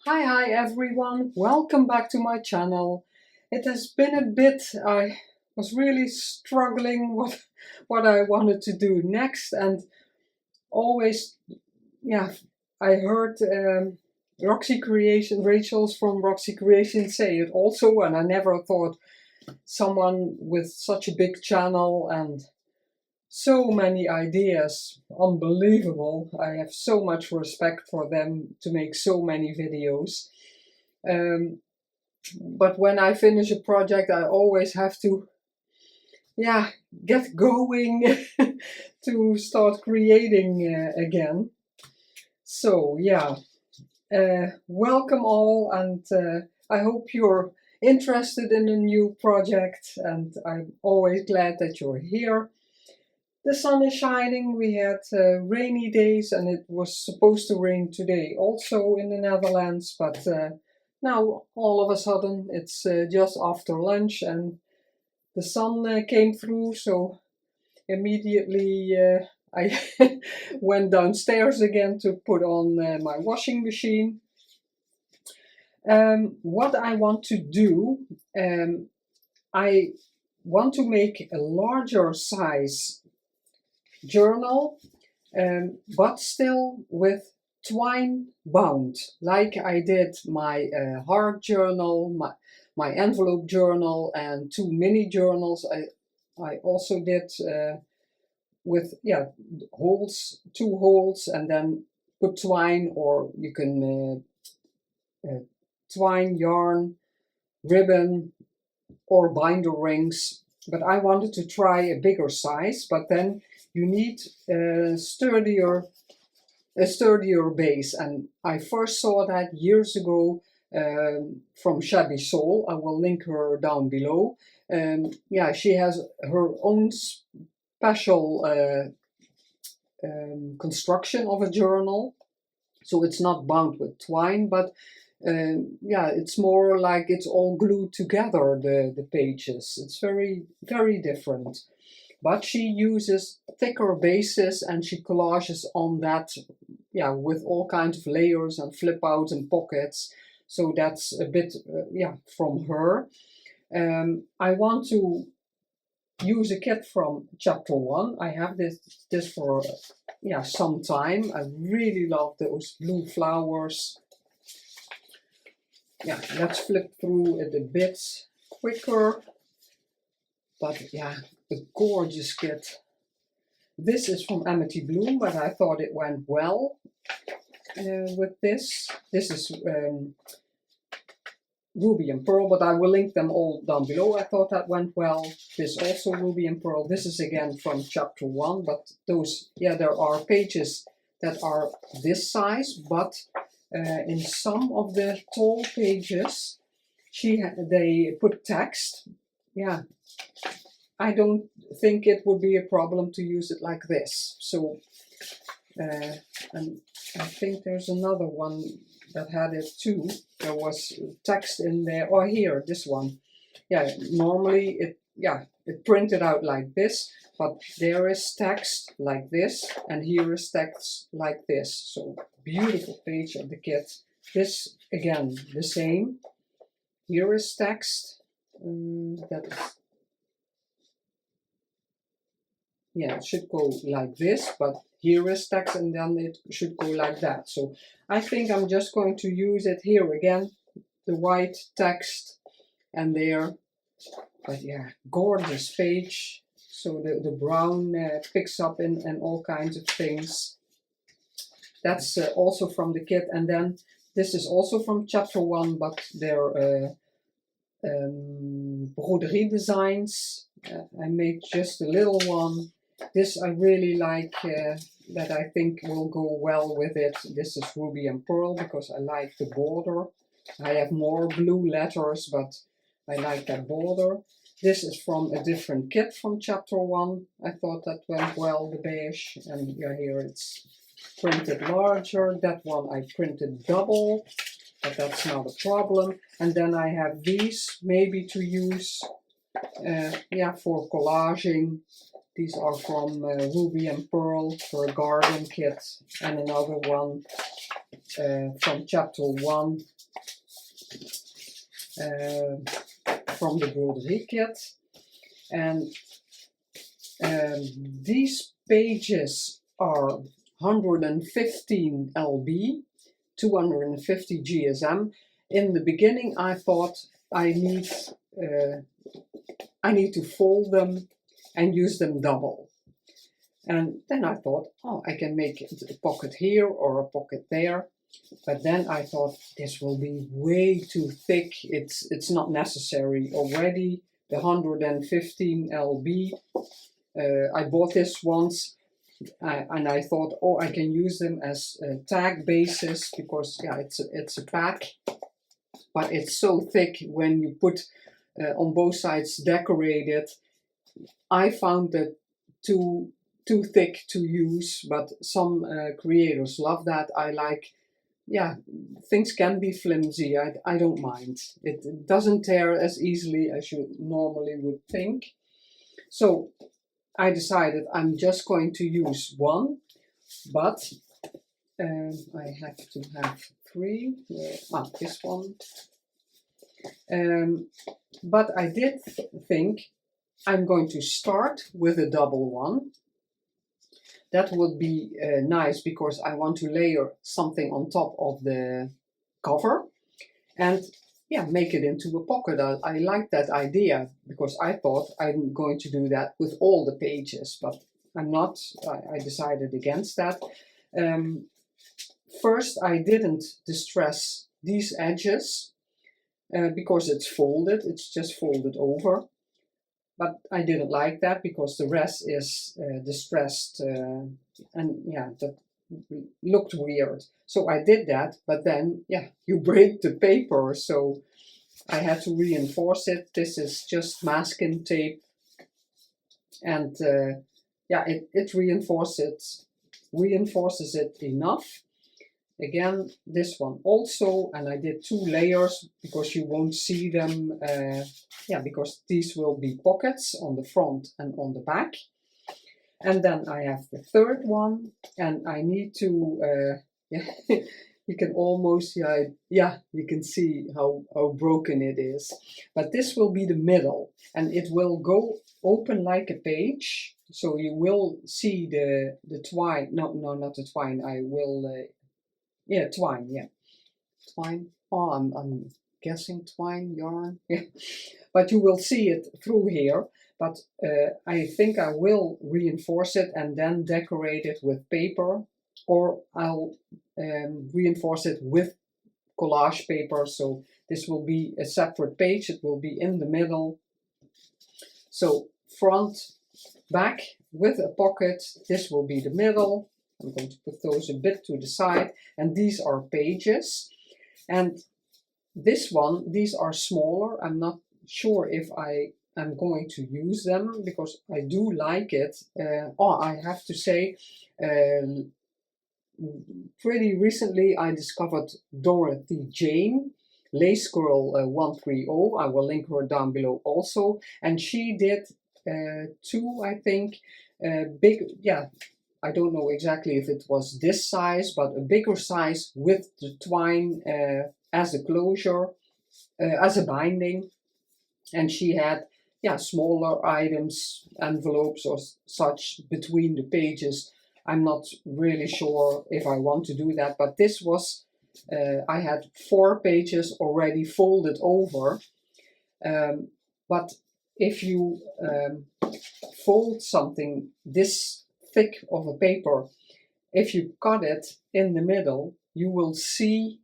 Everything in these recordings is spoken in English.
Hi everyone, welcome back to my channel. It has been a bit, I was really struggling what I wanted to do next, and always, I heard Rachel's from Roxy Creation say it also, and I never thought someone with such a big channel and so many ideas, unbelievable. I have so much respect for them to make so many videos. But when I finish a project, I always have to, get going to start creating again. So welcome all, and I hope you're interested in a new project, and I'm always glad that you're here. The sun is shining. We had rainy days, and it was supposed to rain today also in the Netherlands, but now all of a sudden it's just after lunch and the sun came through, so immediately I went downstairs again to put on my washing machine. What I want to do, I want to make a larger size journal, but still with twine bound, like I did my heart journal, my envelope journal, and 2 mini journals. I also did with holes, 2 holes, and then put twine, or you can twine, yarn, ribbon, or binder rings. But I wanted to try a bigger size, but then you need a sturdier base, and I first saw that years ago from Shabby. I will link her down below. She has her own special construction of a journal, so it's not bound with twine, but it's more like it's all glued together, the pages. It's very, very different. But she uses thicker bases and she collages on that, with all kinds of layers and flip outs and pockets. So that's a bit, from her. I want to use a kit from chapter 1. I have this for, some time. I really love those blue flowers. Let's flip through it a bit quicker. But a gorgeous kit. This is from Amity Bloom, but I thought it went well with this. This is Ruby and Pearl, but I will link them all down below. I thought that went well. This also Ruby and Pearl. This is again from chapter 1, but those, there are pages that are this size, but in some of the tall pages, they put text. I don't think it would be a problem to use it like this. So, and I think there's another one that had it too. There was text in there. Oh, here, this one. Normally it printed out like this, but there is text like this, and here is text like this. So, beautiful page of the kit. This, again, the same. Here is text. That is, it should go like this, but here is text, and then it should go like that. So I think I'm just going to use it here again, the white text, and there. But gorgeous page. So the brown picks up in all kinds of things. That's also from the kit, and then this is also from chapter 1, but they're broderie designs. I made just a little one. This I really like, that I think will go well with it. This is Ruby and Pearl, because I like the border. I have more blue letters, but I like that border. This is from a different kit from chapter 1. I thought that went well, the beige. And here it's printed larger. That one I printed double, but that's not a problem. And then I have these maybe to use, for collaging. These are from Ruby and Pearl for a garden kit, and another one from chapter 1 from the Broderie kit. And these pages are 115 lb, 250 GSM. In the beginning I thought I need to fold them and use them double. And then I thought, oh, I can make a pocket here or a pocket there. But then I thought this will be way too thick. It's not necessary already. The 115 lb. I bought this once, and I thought, oh, I can use them as tag bases because yeah, it's a pack. But it's so thick when you put on both sides decorated. I found that too thick to use, but some creators love that. I like, yeah, things can be flimsy. I don't mind. It doesn't tear as easily as you normally would think. So I decided I'm just going to use one, but I have to have 3. This one. But I did think I'm going to start with a double one. That would be nice because I want to layer something on top of the cover and yeah, make it into a pocket. I like that idea because I thought I'm going to do that with all the pages, but I'm not. I decided against that. First, I didn't distress these edges because it's folded. It's just folded over. But I didn't like that because the rest is distressed and yeah, that looked weird. So I did that, but then yeah, you break the paper, so I had to reinforce it. This is just masking tape, and yeah, it reinforces it enough. Again, this one also, and I did 2 layers because you won't see them, yeah, because these will be pockets on the front and on the back. And then I have the third one, and I need to, yeah, you can almost, yeah, you can see how broken it is. But this will be the middle, and it will go open like a page, so you will see the twine, no, not the twine, I will, yeah, twine, yeah. Twine. Oh, I'm guessing twine, yarn. Yeah. But you will see it through here. But I think I will reinforce it and then decorate it with paper. Or I'll reinforce it with collage paper. So this will be a separate page. It will be in the middle. So front, back with a pocket. This will be the middle. I'm going to put those a bit to the side, and these are pages. And this one, these are smaller. I'm not sure if I am going to use them because I do like it. Oh, I have to say, pretty recently I discovered Dorothy Jane, Lace Girl 130. I will link her down below also. And she did 2, I think, big, yeah, I don't know exactly if it was this size, but a bigger size with the twine as a closure, as a binding. And she had, yeah, smaller items, envelopes or such between the pages. I'm not really sure if I want to do that, but this was, I had 4 pages already folded over. But if you fold something this thick of a paper, if you cut it in the middle, you will see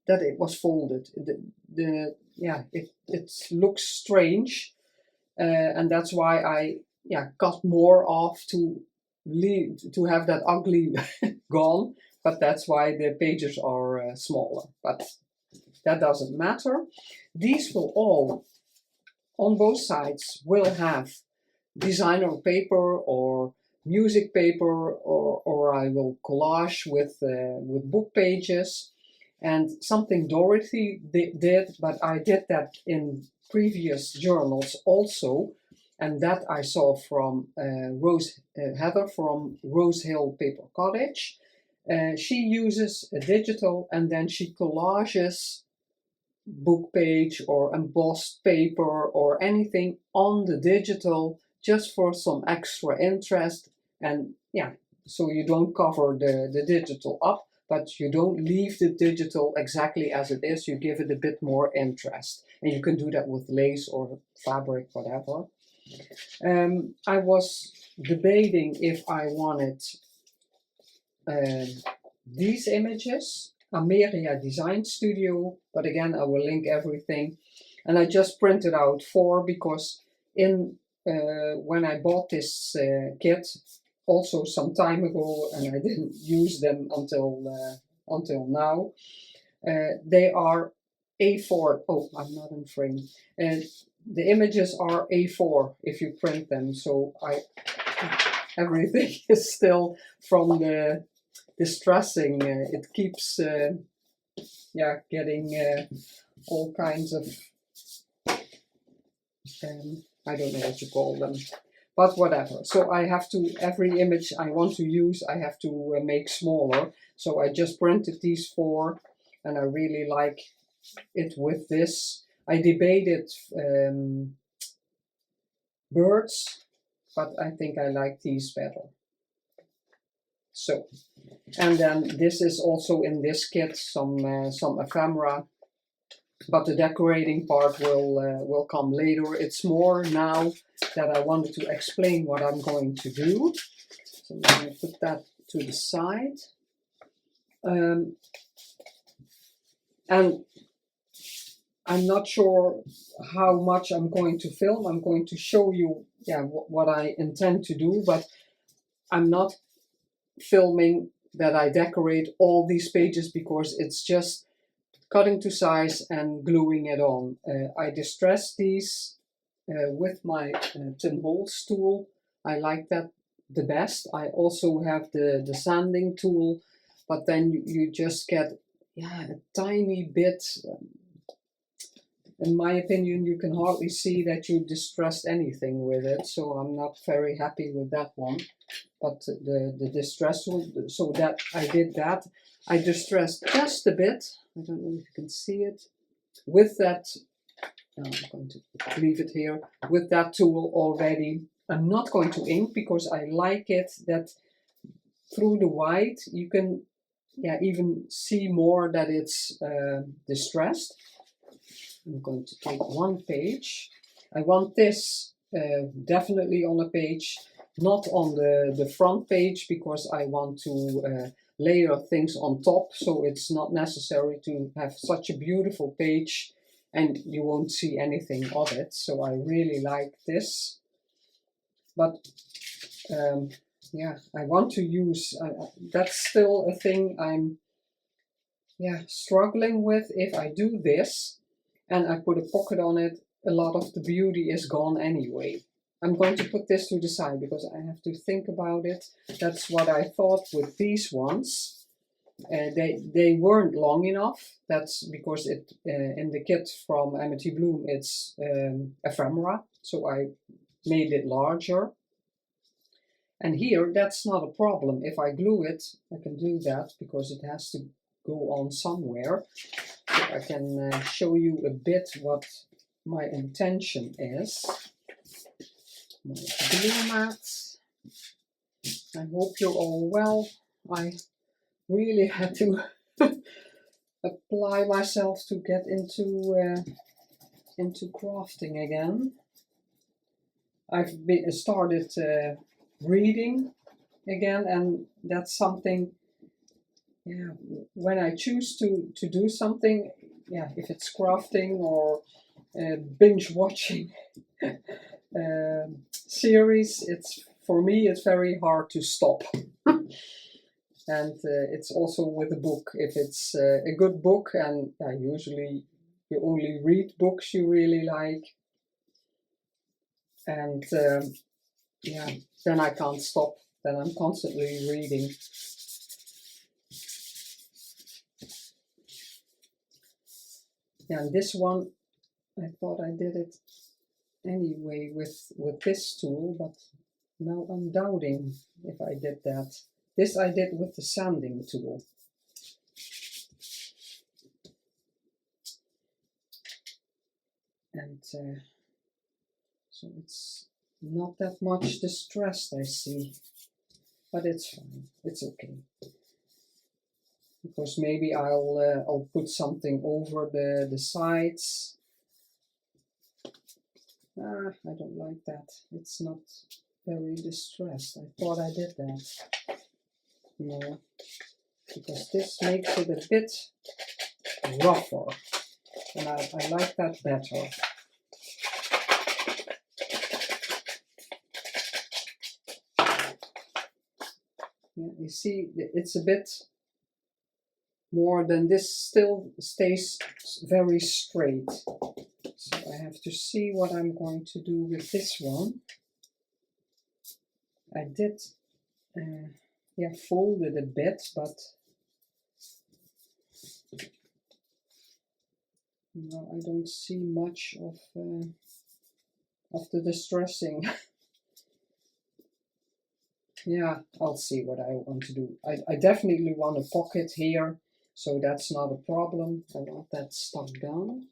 that it was folded. Yeah, it looks strange, and that's why I cut more off to have that ugly gone. But that's why the pages are smaller. But that doesn't matter. These will all, on both sides, will have designer paper or music paper, or I will collage with book pages. And something Dorothy did, but I did that in previous journals also, and that I saw from Heather from Rose Hill Paper Cottage. She uses a digital and then she collages book page or embossed paper or anything on the digital just for some extra interest. And yeah, so you don't cover the digital up, but you don't leave the digital exactly as it is. You give it a bit more interest, and you can do that with lace or fabric, whatever. I was debating if I wanted these images, Ameria Design Studio, but again I will link everything. And I just printed out 4 because when I bought this kit also some time ago, and I didn't use them until now, they are A4. Oh, I'm not in frame. The images are A4 if you print them, so everything is still from the distressing. It keeps getting all kinds of I don't know what you call them, but whatever. So I have to, every image I want to use, I have to make smaller. So I just printed these 4, and I really like it with this. I debated birds, but I think I like these better. So, and then this is also in this kit, some ephemera, but the decorating part will come later. It's more now that I wanted to explain what I'm going to do. So I'm going to put that to the side. And I'm not sure how much I'm going to film. I'm going to show you what I intend to do, but I'm not filming that I decorate all these pages because it's just cutting to size and gluing it on. I distress these with my Tim Holtz tool. I like that the best. I also have the sanding tool, but then you just get a tiny bit. In my opinion, you can hardly see that you distressed anything with it, so I'm not very happy with that one. But the distress tool, so that I did that. I distressed just a bit. I don't know if you can see it. With that, I'm going to leave it here. With that tool already, I'm not going to ink because I like it that through the white you can even see more that it's distressed. I'm going to take 1 page. I want this definitely on a page, not on the front page, because I want to layer things on top, so it's not necessary to have such a beautiful page and you won't see anything of it. So I really like this, but I want to use that's still a thing I'm struggling with. If I do this and I put a pocket on it, a lot of the beauty is gone anyway. I'm going to put this to the side because I have to think about it. That's what I thought with these ones. They weren't long enough. That's because it in the kit from Amity Bloom it's ephemera, so I made it larger. And here that's not a problem. If I glue it, I can do that because it has to go on somewhere. So I can show you a bit what my intention is. My glue mat. I hope you're all well. I really had to apply myself to get into crafting again. I've started reading again, and that's something. When I choose to do something, if it's crafting or binge watching series, for me it's very hard to stop. And it's also with a book. If it's a good book, and usually you only read books you really like, and then I can't stop. Then I'm constantly reading. And this one, I thought I did it anyway with this tool, but now I'm doubting if I did that. This I did with the sanding tool. And so it's not that much distressed, I see, but it's fine, it's okay. Because maybe I'll put something over the sides. I don't like that. It's not very distressed. I thought I did that. No, because this makes it a bit rougher, and I like that better. Yeah, you see, it's a bit more than this, still stays very straight. So I have to see what I'm going to do with this one. I did, yeah, fold it a bit, but no, I don't see much of the distressing. Yeah, I'll see what I want to do. I definitely want a pocket here, so that's not a problem. I want that stuck down.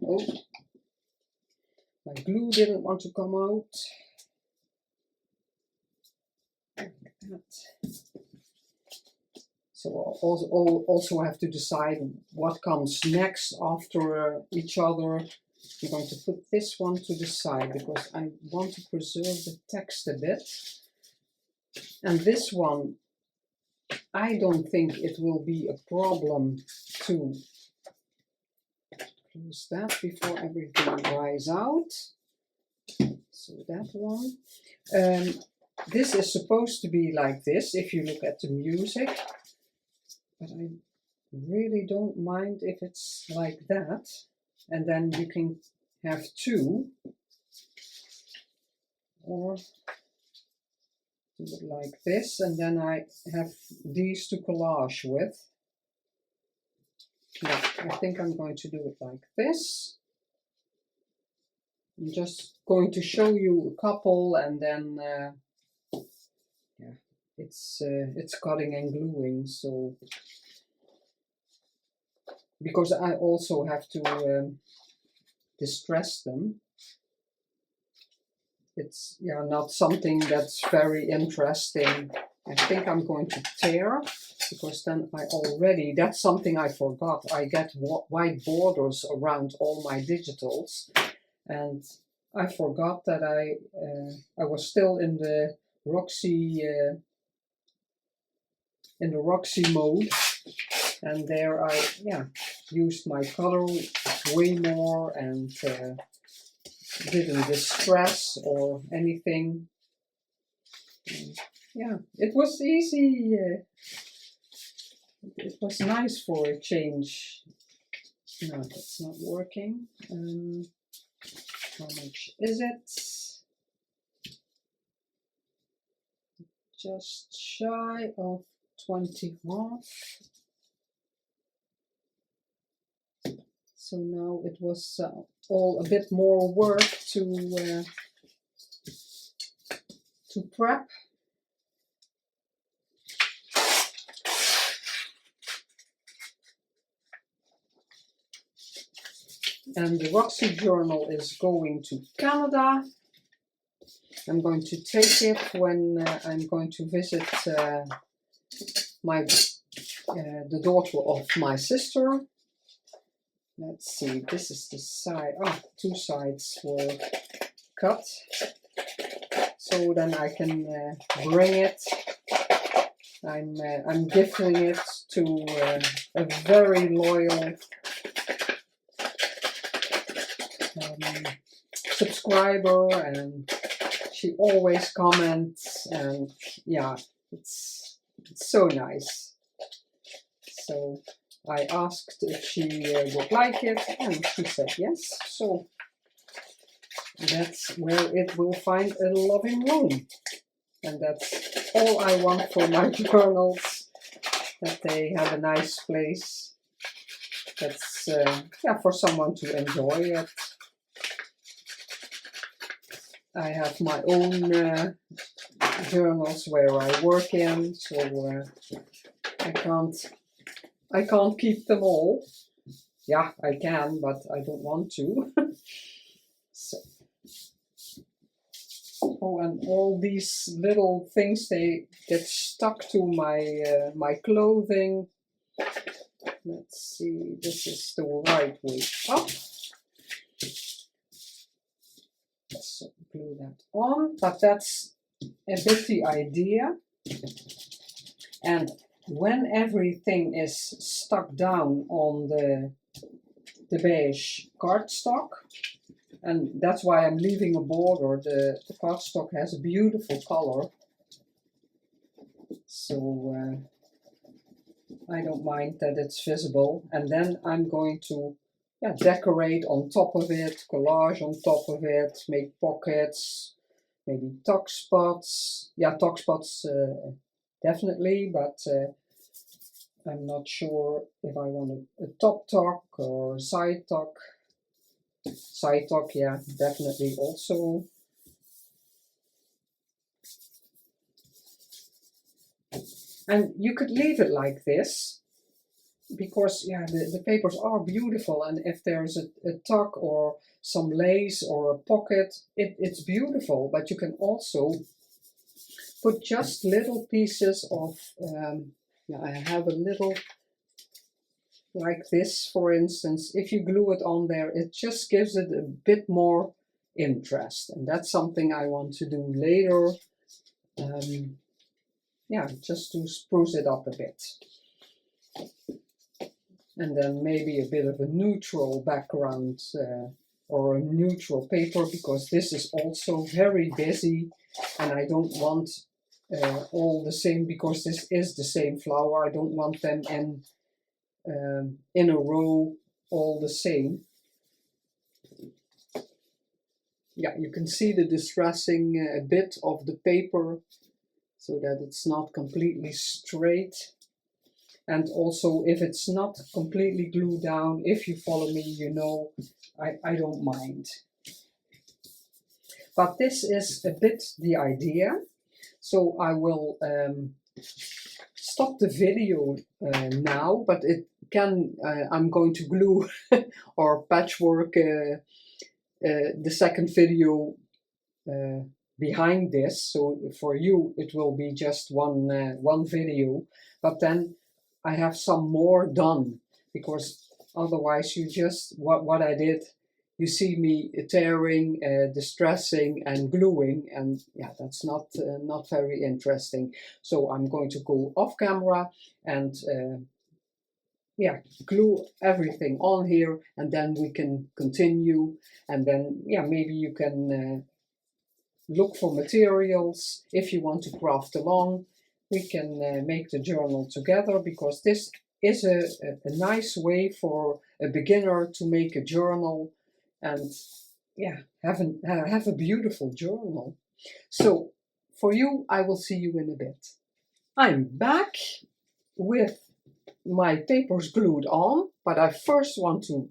Oh, my glue didn't want to come out. Like that. So I'll also have to decide what comes next after each other. I'm going to put this one to the side because I want to preserve the text a bit. And this one, I don't think it will be a problem to close that before everything dries out. So that one. This is supposed to be like this if you look at the music, but I really don't mind if it's like that. And then you can have two, or do it like this, and then I have these to collage with. Yeah, I think I'm going to do it like this. I'm just going to show you a couple, and then yeah, it's cutting and gluing. So because I also have to distress them. It's not something that's very interesting. I think I'm going to tear, because then that's something I forgot. I get white borders around all my digitals, and I forgot that I was still in the Roxy mode, and there I used my color way more and didn't distress or anything. Yeah, it was easy. It was nice for a change. No, that's not working. How much is it? Just shy of 20 half. So now it was all a bit more work to prep. And the Roxy journal is going to Canada. I'm going to take it when I'm going to visit the daughter of my sister. Let's see, this is the side. Oh, two sides were cut. So then I can bring it. I'm gifting it to a very loyal subscriber, and she always comments, and yeah, it's so nice. So I asked if she would like it, and she said yes. So that's where it will find a loving room, and that's all I want for my journals, that they have a nice place. That's for someone to enjoy it. I have my own journals where I work in, so I can't keep them all. Yeah, I can, but I don't want to. So. Oh, and all these little things, they get stuck to my clothing. Let's see, this is the right way up. So glue that on, but that's a bit the idea. And when everything is stuck down on the beige cardstock, and that's why I'm leaving a border, the cardstock has a beautiful color, so I don't mind that it's visible. And then I'm going to decorate on top of it, collage on top of it, make pockets, maybe tuck spots. Yeah, tuck spots definitely, but I'm not sure if I want a top tuck or side tuck. Side tuck, yeah, definitely also. And you could leave it like this, because yeah, the papers are beautiful, and if there's a tuck or some lace or a pocket, it's beautiful. But you can also put just little pieces of, yeah, I have a little like this, for instance. If you glue it on there, it just gives it a bit more interest, and that's something I want to do later. Yeah, just to spruce it up a bit. And then maybe a bit of a neutral background or a neutral paper, because this is also very busy and I don't want all the same, because this is the same flower. I don't want them in a row all the same. Yeah, you can see the distressing a bit of the paper, so that it's not completely straight. And also, if it's not completely glued down, if you follow me, you know I don't mind. But this is a bit the idea. So I will stop the video now, but it can, I'm going to glue or patchwork the second video behind this, so for you it will be just one video, but then I have some more done, because otherwise you just, what I did, you see me tearing, distressing and gluing, and yeah, that's not very interesting. So I'm going to go off camera and yeah, glue everything on here, and then we can continue, and then yeah, maybe you can look for materials if you want to craft along. We can make the journal together, because this is a nice way for a beginner to make a journal and yeah, have a beautiful journal. So for you, I will see you in a bit. I'm back with my papers glued on, but I first want to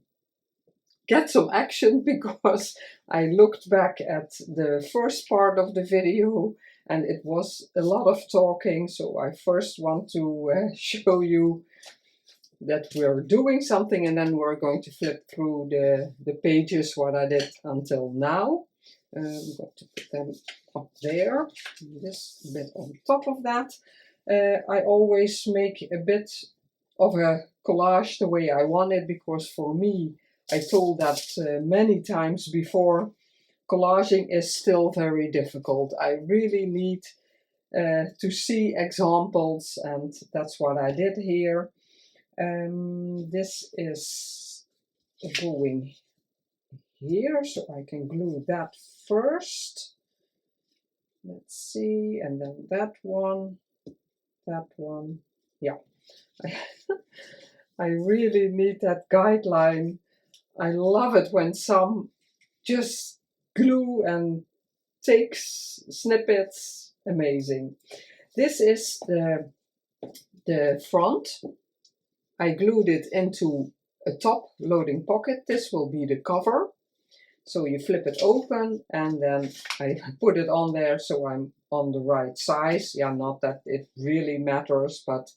get some action, because I looked back at the first part of the video and it was a lot of talking. So I first want to show you that we're doing something, and then we're going to flip through the pages what I did until now. I'm going to put them up there, this bit on top of that. I always make a bit of a collage the way I want it, because for me, I told that many times before, collaging is still very difficult. I really need to see examples, and that's what I did here. This is going here, so I can glue that first. Let's see, and then that one, yeah. I really need that guideline. I love it when some just glue and takes snippets. Amazing. This is the front. I glued it into a top loading pocket. This will be the cover. So you flip it open and then I put it on there, so I'm on the right size. Yeah, not that it really matters, but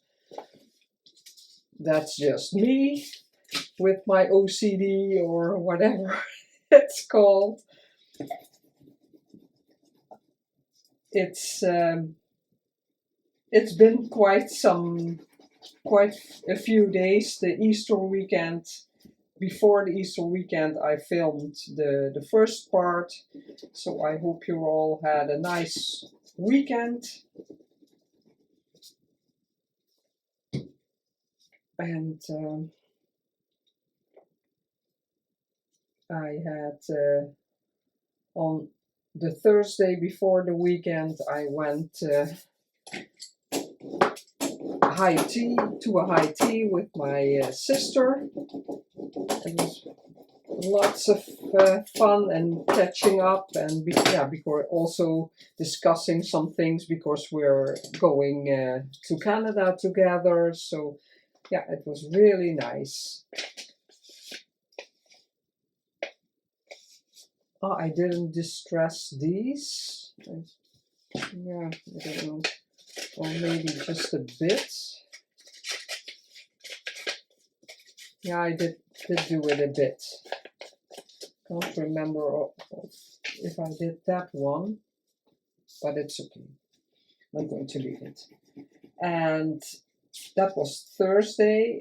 that's just me with my OCD or whatever it's called. It's been quite a few days. The Easter weekend, before the Easter weekend, I filmed the first part, so I hope you all had a nice weekend. And I had on the Thursday before the weekend, I went to a high tea with my sister. It was lots of fun and catching up, and because also discussing some things because we're going to Canada together. So yeah, it was really nice. Oh, I didn't distress these. Yeah, I don't know. Or maybe just a bit. Yeah, I did do it a bit. Can't remember if I did that one, but it's okay. I'm going to leave it. And that was Thursday,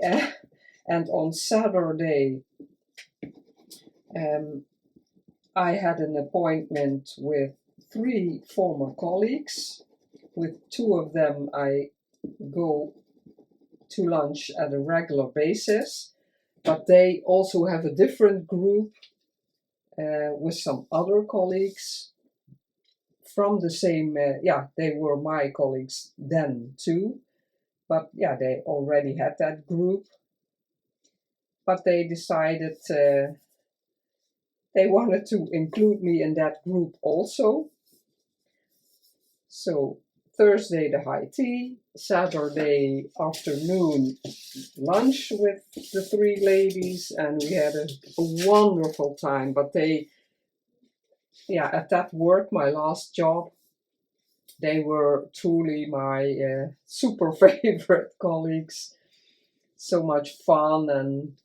and on Saturday, I had an appointment with 3 former colleagues. With 2 of them, I go to lunch at a regular basis, but they also have a different group with some other colleagues from the same, they were my colleagues then too, but yeah, they already had that group, but they decided they wanted to include me in that group also. So Thursday the high tea, Saturday afternoon lunch with the 3 ladies, and we had a wonderful time. But they, at that work, my last job, they were truly my super favorite colleagues. So much fun and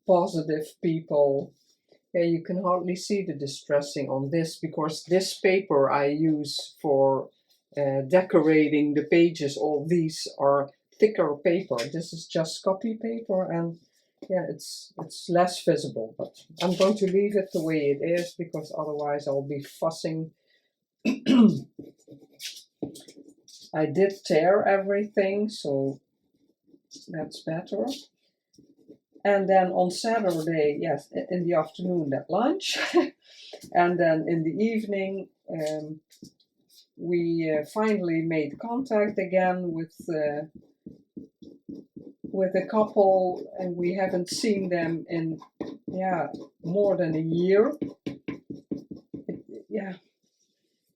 positive people. Yeah, you can hardly see the distressing on this because this paper I use for decorating the pages. All these are thicker paper. This is just copy paper, and yeah, it's less visible, but I'm going to leave it the way it is because otherwise I'll be fussing. I did tear everything, so that's better. And then on Saturday, yes, in the afternoon, that lunch. And then in the evening, we finally made contact again with a couple, and we haven't seen them in, more than a year.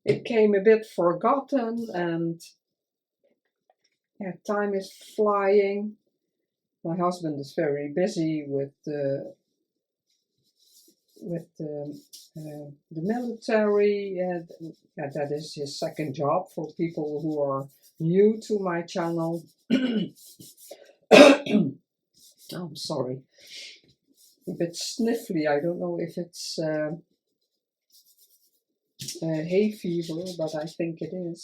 It came a bit forgotten, and time is flying. My husband is very busy with the military. That is his second job for people who are new to my channel. Oh, I'm sorry. A bit sniffly. I don't know if it's hay fever, but I think it is.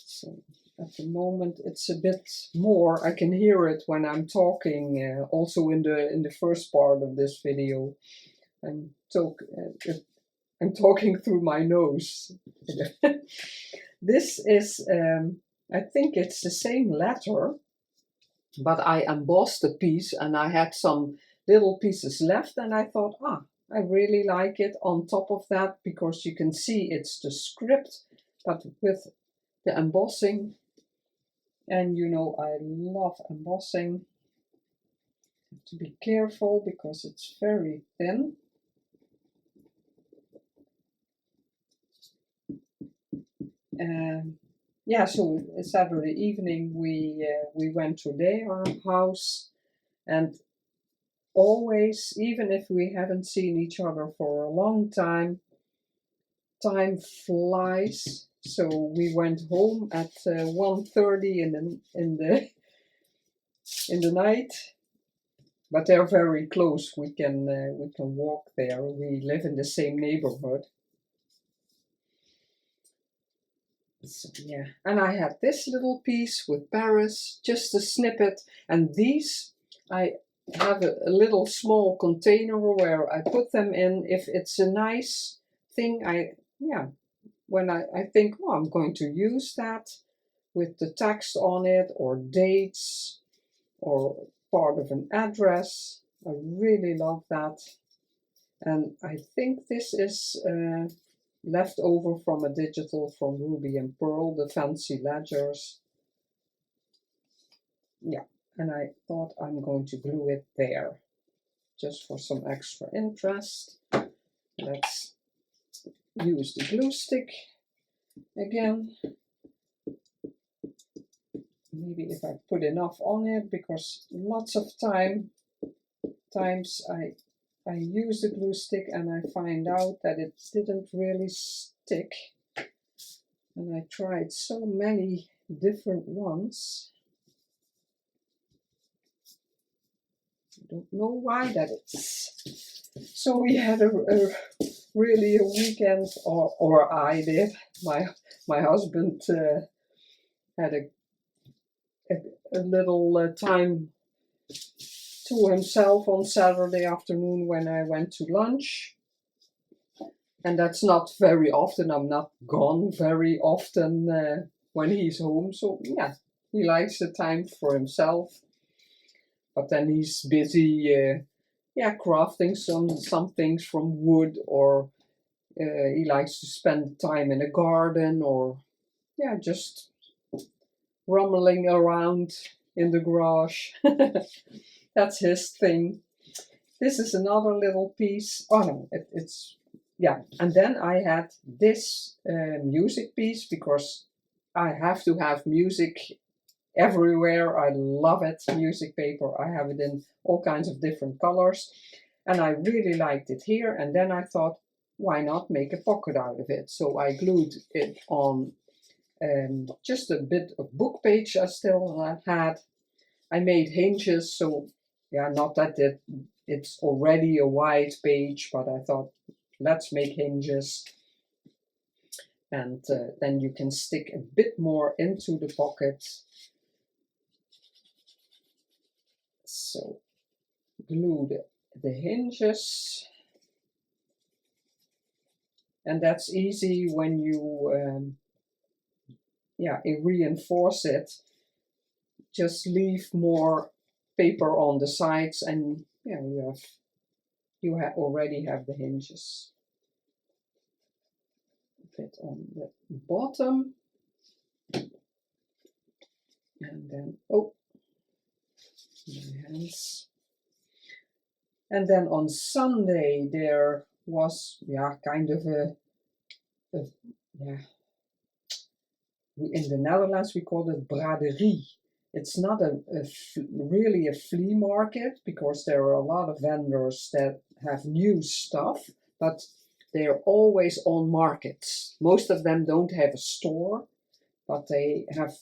So at the moment it's a bit more. I can hear it when I'm talking. Also in the first part of this video, I'm talking through my nose. This is, I think it's the same letter, but I embossed a piece and I had some little pieces left, and I thought, I really like it on top of that because you can see it's the script, but with the embossing. And you know, I love embossing. Have to be careful because it's very thin. So Saturday evening we went to their house, and always, even if we haven't seen each other for a long time, time flies. So we went home at 1:30 in the night, but they're very close. We can walk there. We live in the same neighborhood. So, yeah, and I had this little piece with Paris, just a snippet, and these I have a little small container where I put them in. If it's a nice thing, when I think, oh, I'm going to use that with the text on it or dates or part of an address. I really love that. And I think this is left over from a digital from Ruby and Pearl, the fancy ledgers. Yeah, and I thought I'm going to glue it there just for some extra interest. Let's use the glue stick again. Maybe if I put enough on it, because lots of times I use the glue stick and I find out that it didn't really stick. And I tried so many different ones. I don't know why that is. So we had really a weekend, or I did. My husband had a little time to himself on Saturday afternoon when I went to lunch. And that's not very often. I'm not gone very often when he's home. So yeah, he likes the time for himself. But then he's busy crafting some things from wood, or he likes to spend time in a garden, or just rumbling around in the garage. That's his thing. This is another little piece. Oh no, it's and then I had this music piece, because I have to have music everywhere. I love it, music paper. I have it in all kinds of different colors, and I really liked it here. And then I thought, why not make a pocket out of it? So I glued it on just a bit of book page I still had. I made hinges, so not that it's already a wide page, but I thought, let's make hinges. And then you can stick a bit more into the pocket. So glue the hinges. And that's easy when you reinforce it. Just leave more paper on the sides, and you already have the hinges. A bit on the bottom, and then my hands. And then on Sunday there was kind of in the Netherlands we call it braderie. It's not really a flea market, because there are a lot of vendors that have new stuff, but they're always on markets. Most of them don't have a store, but they have,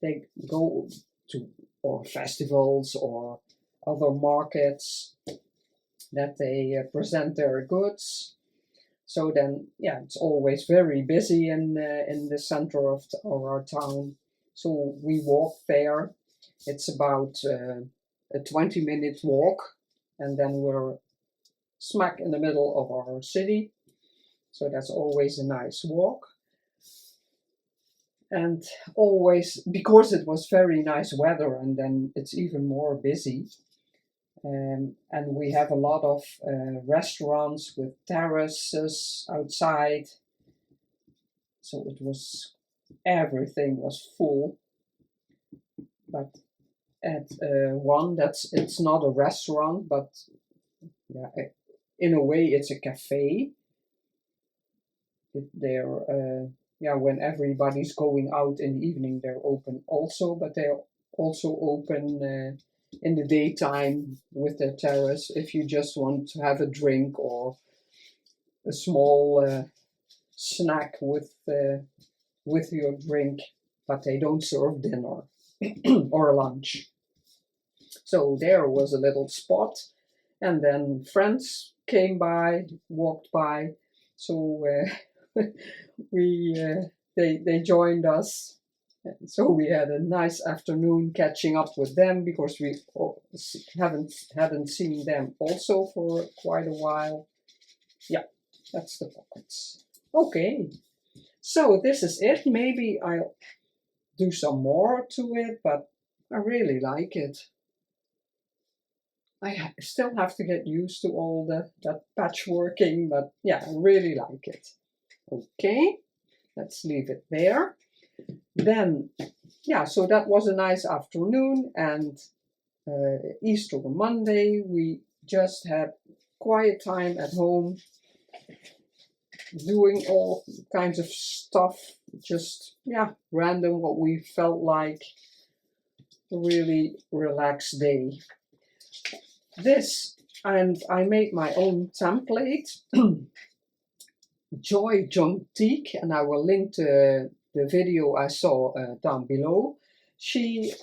they go to or festivals or other markets that they present their goods. So then, it's always very busy in the center of our town. So we walk there. It's about a 20-minute walk, and then we're smack in the middle of our city. So that's always a nice walk. And always, because it was very nice weather, and then it's even more busy. And we have a lot of restaurants with terraces outside. So everything was full. But at one, it's not a restaurant, but in a way it's a cafe. When everybody's going out in the evening, they're open also, but they're also open in the daytime with their terrace if you just want to have a drink or a small snack with your drink, but they don't serve dinner or lunch. So there was a little spot, and then friends came by, walked by, so they joined us. And so we had a nice afternoon catching up with them because we hadn't seen them also for quite a while. Yeah, that's the pockets. Okay, so this is it. Maybe I'll do some more to it, but I really like it. I still have to get used to all that patchworking, but yeah, I really like it. Okay, let's leave it there. Then, yeah, so that was a nice afternoon, and Easter Monday, we just had quiet time at home, doing all kinds of stuff, just, yeah, random what we felt like. A really relaxed day. This, and I made my own template, Joy Jontique, and I will link to the video I saw down below. She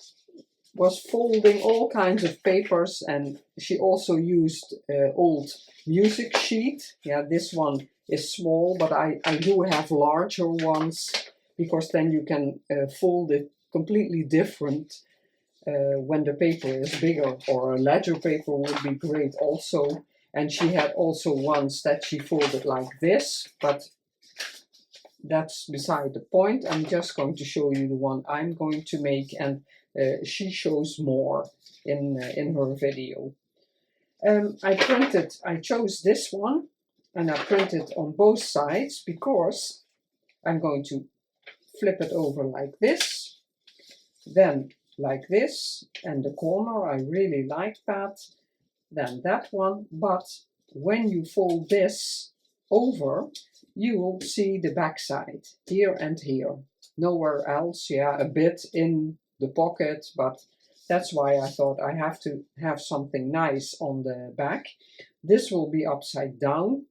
was folding all kinds of papers, and she also used old music sheet. Yeah, this one is small, but I do have larger ones, because then you can fold it completely different when the paper is bigger, or a ledger paper would be great also. And she had also ones that she folded like this, but that's beside the point. I'm just going to show you the one I'm going to make, and she shows more in her video. I chose this one, and I printed on both sides because I'm going to flip it over like this, then like this, and the corner, I really like that, then that one. But when you fold this over, you will see the back side here and here, nowhere else. Yeah, a bit in the pocket, but that's why I thought I have to have something nice on the back. This will be upside down.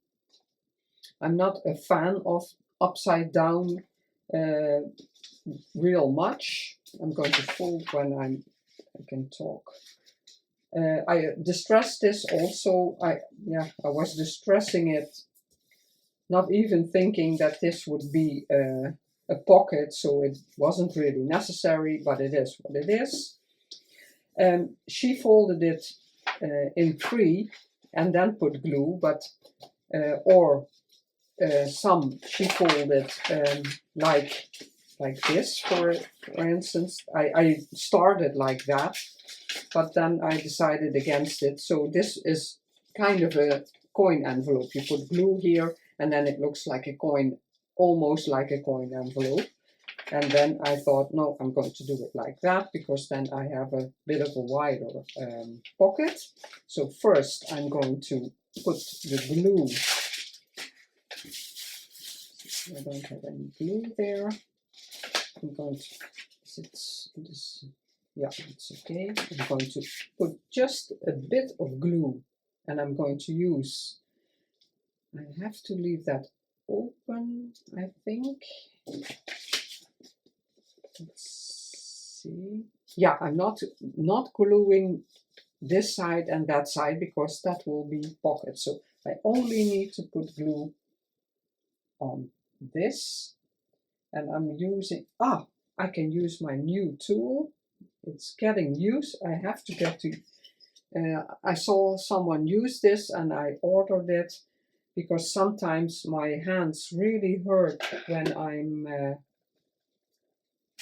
I'm not a fan of upside down real much. I'm going to fold when I can talk. I distressed this also. I was distressing it, not even thinking that this would be a pocket, so it wasn't really necessary, but it is what it is. She folded it in 3 and then put glue, but some she folded like this, for instance. I started like that, but then I decided against it. So this is kind of a coin envelope. You put glue here, and then it looks like a coin, almost like a coin envelope. And then I thought, no, I'm going to do it like that, because then I have a bit of a wider pocket. So first I'm going to put the glue. I don't have any glue there. I'm going to, it's okay. I'm going to put just a bit of glue, and I'm going to use, I have to leave that open, I think. Let's see. Yeah, I'm not gluing this side and that side, because that will be pockets. So I only need to put glue on this, and I'm using, I can use my new tool. It's getting used. I have to get to, I saw someone use this and I ordered it, because sometimes my hands really hurt when I'm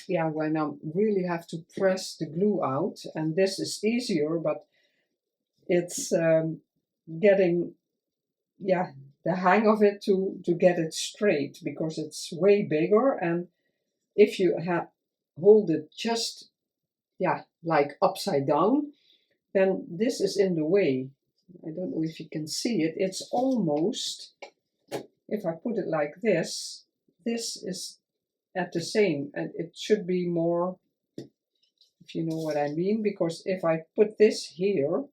when I really have to press the glue out. And this is easier, but it's getting the hang of it to get it straight, because it's way bigger. And if you hold it just like upside down, then this is in the way. I don't know if you can see it. It's almost, if I put it like this, this is at the same, and it should be more, if you know what I mean, because if I put this here,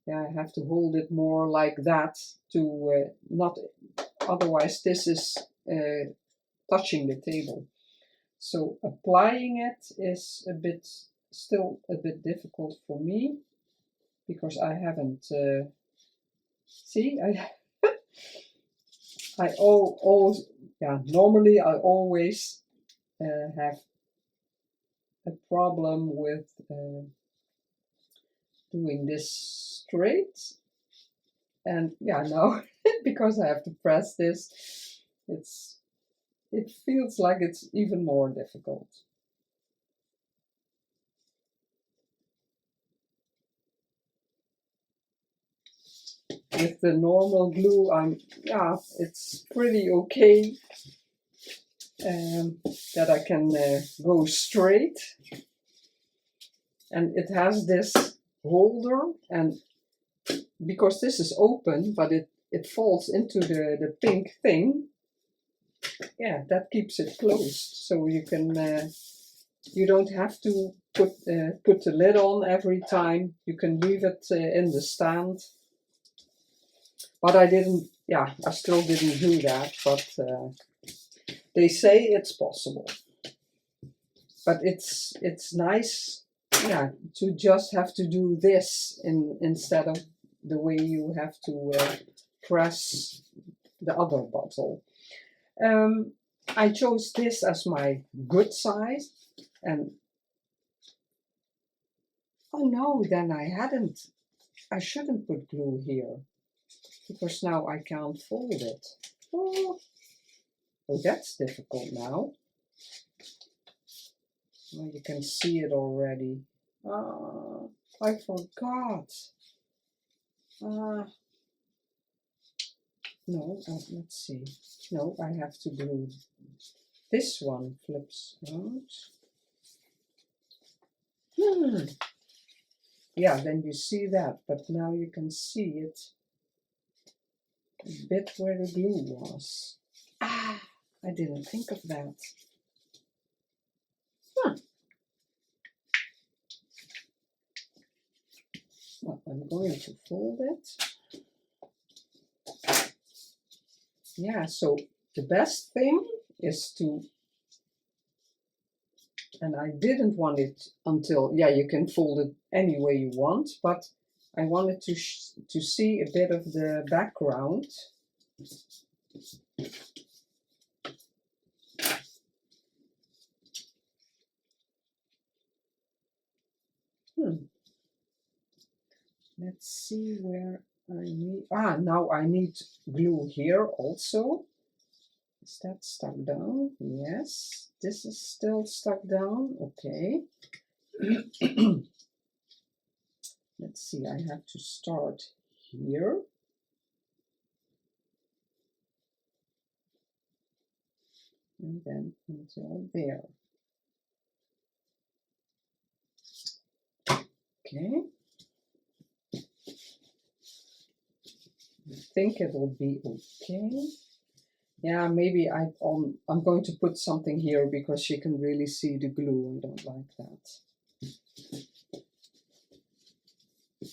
I have to hold it more like that to not, otherwise this is touching the table. So applying it is still a bit difficult for me because I haven't. See, normally I always have a problem with doing this straight, and yeah, now because I have to press this, it feels like it's even more difficult. With the normal glue, it's pretty okay that I can go straight, and it has this holder, and because this is open, but it falls into the pink thing, yeah, that keeps it closed, so you can you don't have to put the lid on every time. You can leave it in the stand. But I still didn't do that, but they say it's possible. But it's nice, yeah, to just have to do this instead of the way you have to press the other bottle. I chose this as my good size, and oh no, then I shouldn't put glue here, because now I can't fold it. Oh, that's difficult now. Well, you can see it already. I forgot. No, let's see. No, I have to glue. This one flips out. Yeah, then you see that, but now you can see it a bit where the glue was. I didn't think of that. Well, I'm going to fold it. Yeah, so the best thing is to, and I didn't want it until, yeah, you can fold it any way you want, but I wanted to see a bit of the background. Let's see where I need, now I need glue here also. Is that stuck down? Yes, this is still stuck down, okay. Let's see, I have to start here. And then until there. Okay. I think it will be okay. Yeah, maybe I'm going to put something here because you can really see the glue. I don't like that.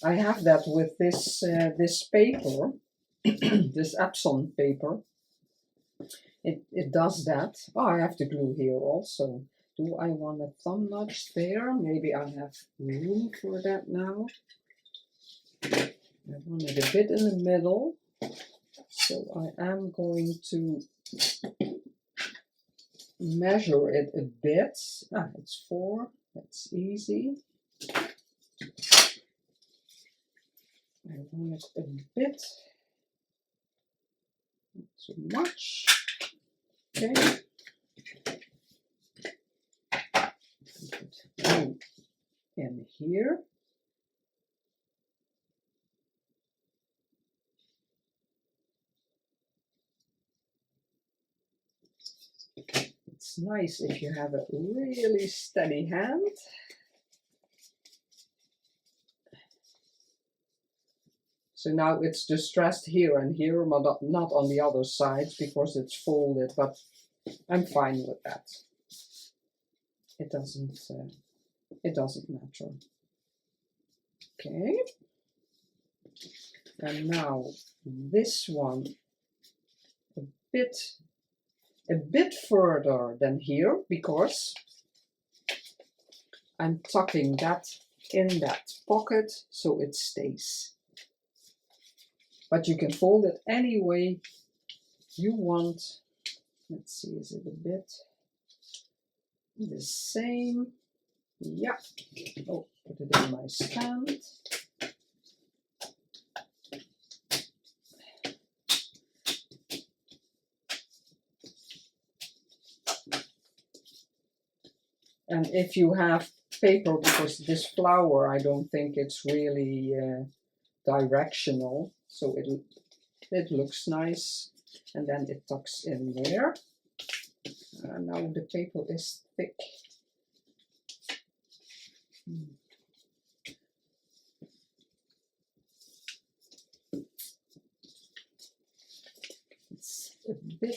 I have that with this this paper, this Epson paper. It does that. Oh, I have to glue here also. Do I want a thumb notch there? Maybe I have room for that now. I want it a bit in the middle. So I am going to measure it a bit. It's 4. That's easy. I want it a bit. Not too much. Okay. Put glue in here. It's nice if you have a really steady hand. So now it's distressed here and here, but not on the other side because it's folded, but I'm fine with that. It doesn't matter. Okay. And now this one a bit a bit further than here because I'm tucking that in that pocket so it stays. But you can fold it any way you want. Let's see, is it a bit the same? Yeah. Oh, put it in my stand. And if you have paper, because this flower, I don't think it's really directional, so it looks nice, and then it tucks in there. Now the paper is thick. It's a bit.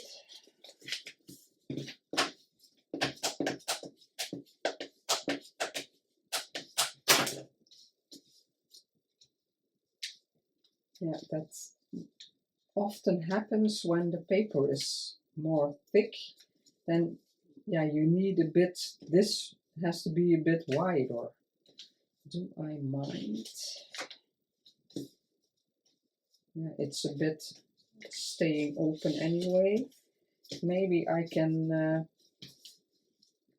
Yeah, that's often happens when the paper is more thick. Then, yeah, you need a bit, this has to be a bit wider. Do I mind? Yeah, it's a bit staying open anyway. Maybe I can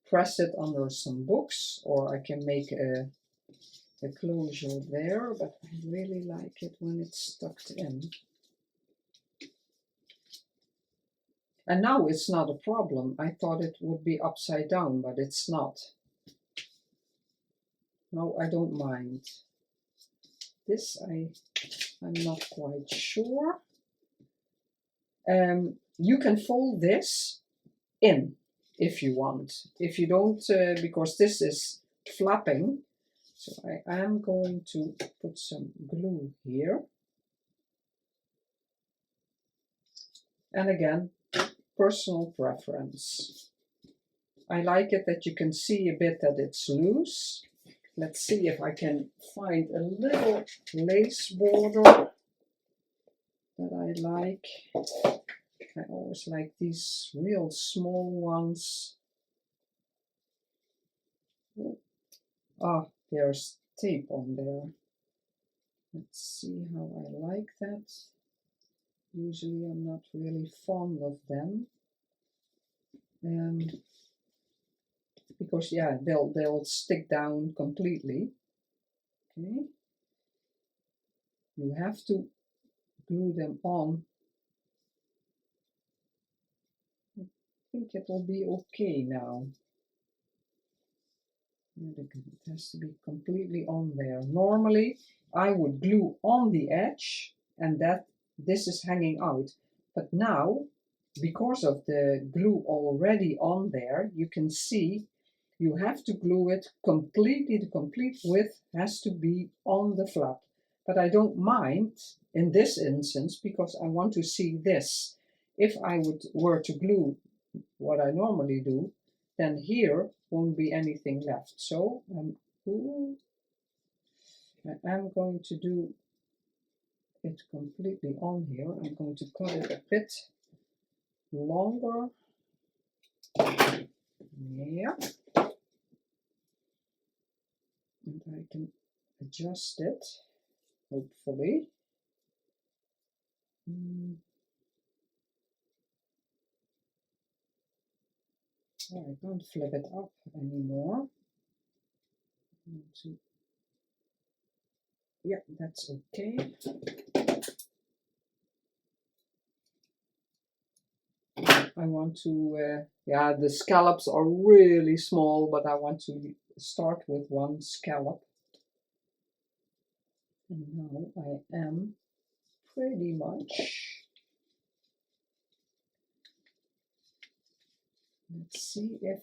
press it under some books, or I can make a closure there, but I really like it when it's tucked in. And now it's not a problem. I thought it would be upside down, but it's not. No, I don't mind. This I'm not quite sure. You can fold this in if you want. If you don't, because this is flapping, so I am going to put some glue here. And again, personal preference. I like it that you can see a bit that it's loose. Let's see if I can find a little lace border that I like. I always like these real small ones. Ah, there's tape on there. Let's see how I like that. Usually I'm not really fond of them. Because yeah, they'll stick down completely. Okay. You have to glue them on. I think it will be okay now. It has to be completely on there. Normally I would glue on the edge and this is hanging out. But now, because of the glue already on there, you can see you have to glue it completely. The complete width has to be on the flap. But I don't mind in this instance because I want to see this. If I were to glue what I normally do, then here won't be anything left. So I am going to do it completely on here. I'm going to cut it a bit longer. Yeah. And I can adjust it, hopefully. Oh, I can't flip it up anymore. Yeah, that's okay. I want to, yeah, the scallops are really small, but I want to start with one scallop. And now I am pretty much. Let's see if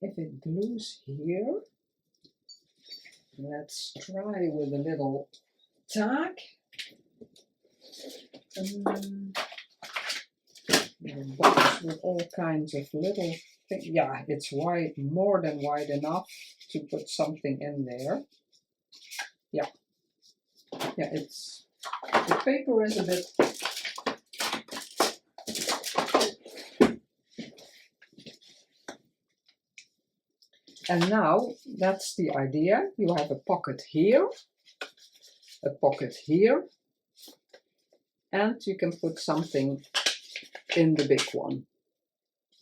it glues here. Let's try with a little tag. A box with all kinds of little things. Yeah, it's wide, more than wide enough to put something in there. Yeah, yeah. The paper is a bit And now that's the idea. You have a pocket here, a pocket here, and you can put something in the big one.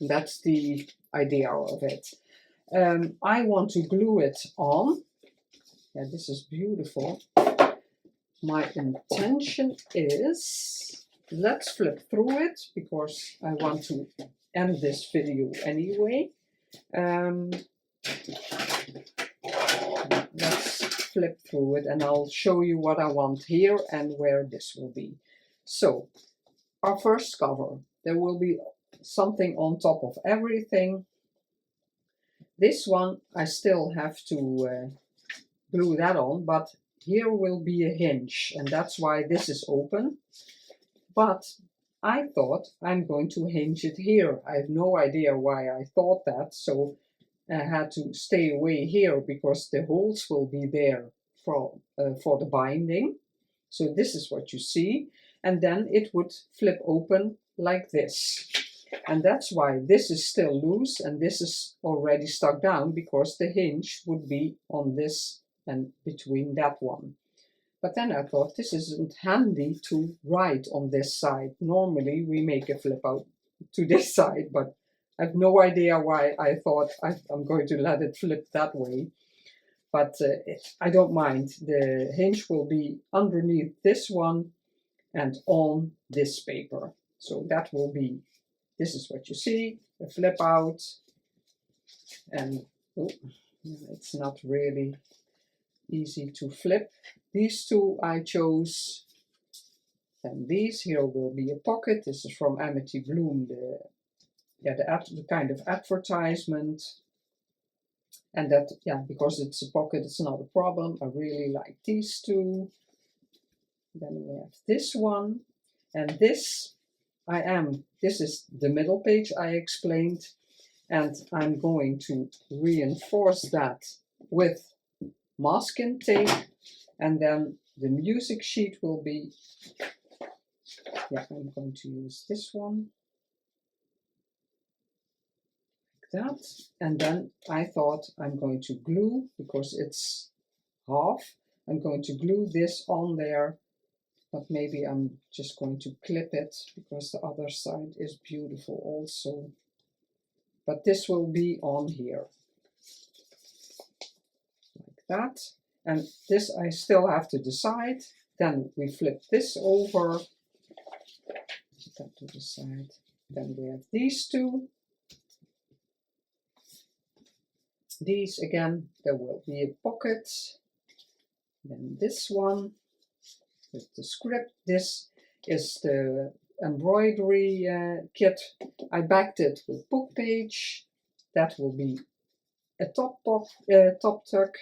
That's the idea of it. I want to glue it on. Yeah, this is beautiful. My intention is, let's flip through it because I want to end this video anyway. Let's flip through it and I'll show you what I want here and where this will be. So, our first cover, there will be something on top of everything. This one I still have to glue that on, but here will be a hinge, and that's why this is open. But I thought I'm going to hinge it here. I have no idea why I thought that, so I had to stay away here because the holes will be there for the binding. So this is what you see, and then it would flip open like this. And that's why this is still loose and this is already stuck down, because the hinge would be on this and between that one. But then I thought this isn't handy to write on this side. Normally we make a flip out to this side, but I have no idea why I thought I'm going to let it flip that way. But I don't mind. The hinge will be underneath this one and on this paper. So that will be, this is what you see, a flip out. And oh, it's not really easy to flip. These two I chose. And these here will be a pocket. This is from Amity Bloom, the kind of advertisement. And that, yeah, because it's a pocket, it's not a problem. I really like these two. Then we have this one. And this, this is the middle page I explained. And I'm going to reinforce that with masking tape. And then the music sheet will be, yeah, I'm going to use this one. That, and then I thought I'm going to glue, because it's half, I'm going to glue this on there, but maybe I'm just going to clip it because the other side is beautiful also. But this will be on here like that, and this I still have to decide. Then we flip this over, put that to the side. Then we have these two. These again, there will be a pocket. Then this one with the script. This is the embroidery kit. I backed it with book page. That will be a top tuck.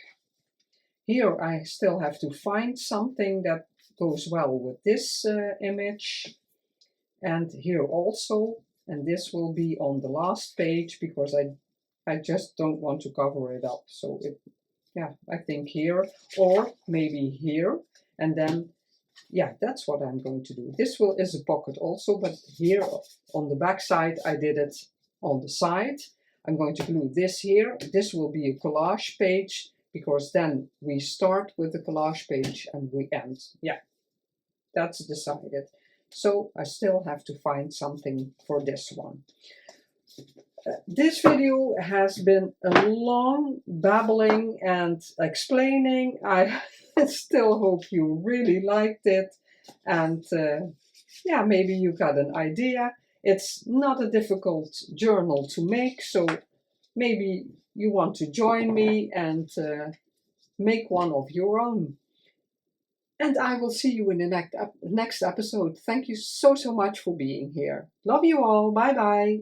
Here I still have to find something that goes well with this image. And here also, and this will be on the last page because I just don't want to cover it up. So it, yeah, I think here or maybe here, and then, yeah, that's what I'm going to do. This is a pocket also, but here on the back side, I did it on the side. I'm going to glue this here. This will be a collage page, because then we start with the collage page and we end. Yeah, that's decided. So I still have to find something for this one. This video has been a long babbling and explaining. I still hope you really liked it, and yeah, maybe you got an idea. It's not a difficult journal to make, so maybe you want to join me and make one of your own. And I will see you in the next episode. Thank you so much for being here. Love you all. Bye bye.